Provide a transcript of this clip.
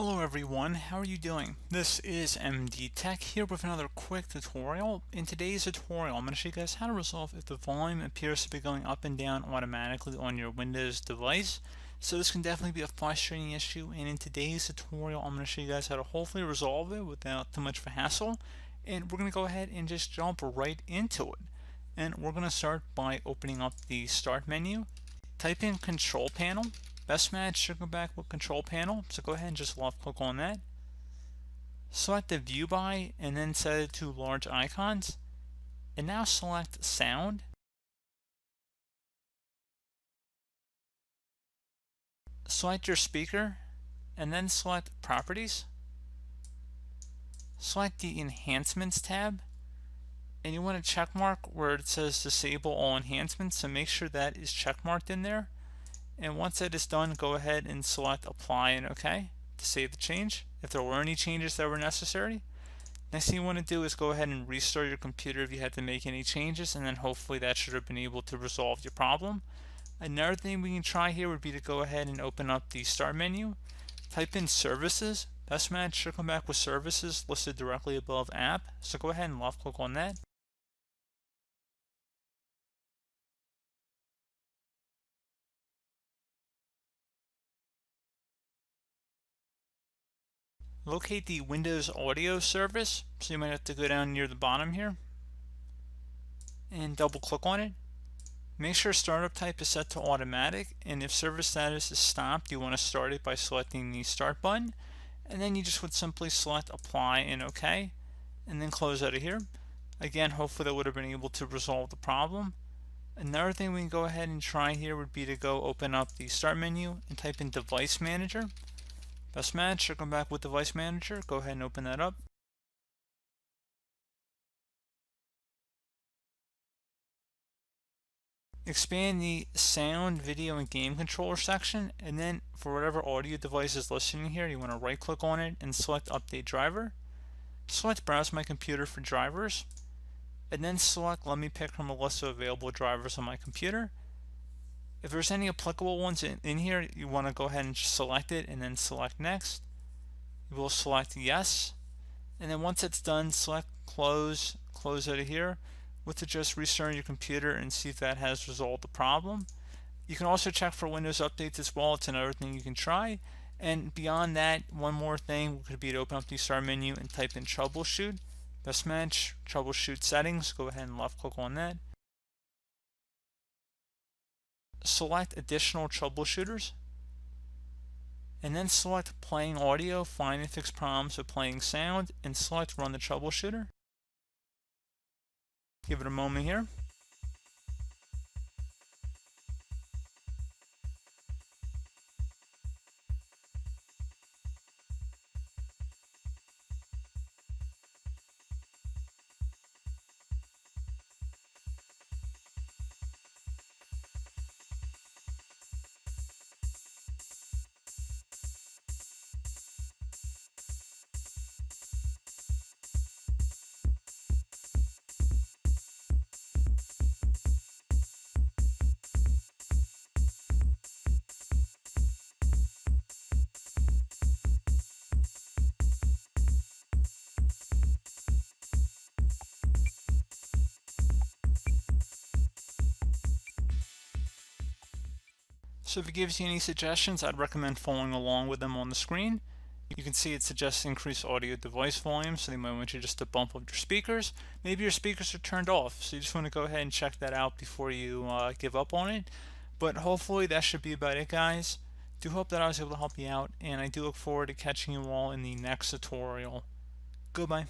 Hello everyone, how are you doing? This is MD Tech here with another quick tutorial. In today's tutorial, I'm going to show you guys how to resolve if the volume appears to be going up and down automatically on your Windows device. So this can definitely be a frustrating issue, and in today's tutorial, I'm going to show you guys how to hopefully resolve it without too much of a hassle. And we're going to go ahead and just jump right into it. And we're going to start by opening up the Start menu. Type in Control Panel. Best match should go back with Control Panel, so go ahead and just left click on that. Select the View By and then set it to Large Icons. And now select Sound. Select your speaker and then select Properties. Select the Enhancements tab. And you want to check mark where it says Disable All Enhancements, so make sure that is checkmarked in there. And once that is done, go ahead and select Apply and OK to save the change if there were any changes that were necessary. Next thing you want to do is go ahead and restart your computer if you had to make any changes, and then hopefully that should have been able to resolve your problem. Another thing we can try here would be to go ahead and open up the Start menu, type in Services. Best match should come back with Services listed directly above App, so go ahead and left click on that. Locate the Windows Audio service, so you might have to go down near the bottom here and double click on it. Make sure startup type is set to automatic, and if service status is stopped, you want to start it by selecting the Start button, and then you just would simply select Apply and OK, and then close out of here. Again, hopefully that would have been able to resolve the problem. Another thing we can go ahead and try here would be to go open up the Start menu and type in Device Manager. Best match should come back with Device Manager. Go ahead and open that up. Expand the Sound, Video, and Game Controller section, and then for whatever audio device is listening here, you want to right click on it and select Update Driver. Select Browse My Computer for drivers, and then select Let me pick from a list of available drivers on my computer. If there's any applicable ones in here, you want to go ahead and select it and then select Next. You will select Yes, and then once it's done, select Close out of here to just restart your computer and see if that has resolved the problem. You can also check for Windows updates as well. It's another thing you can try. And beyond that, one more thing could be to open up the Start menu and type in Troubleshoot. Best match, Troubleshoot Settings. Go ahead and left click on that. Select Additional Troubleshooters, and then select Playing Audio, find and fix problems with playing sound, and select Run the Troubleshooter. Give it a moment here. So if it gives you any suggestions, I'd recommend following along with them on the screen. You can see it suggests increased audio device volume, so they might want you just to bump up your speakers. Maybe your speakers are turned off, so you just want to go ahead and check that out before you give up on it. But hopefully that should be about it, guys. Do hope that I was able to help you out, and I do look forward to catching you all in the next tutorial. Goodbye.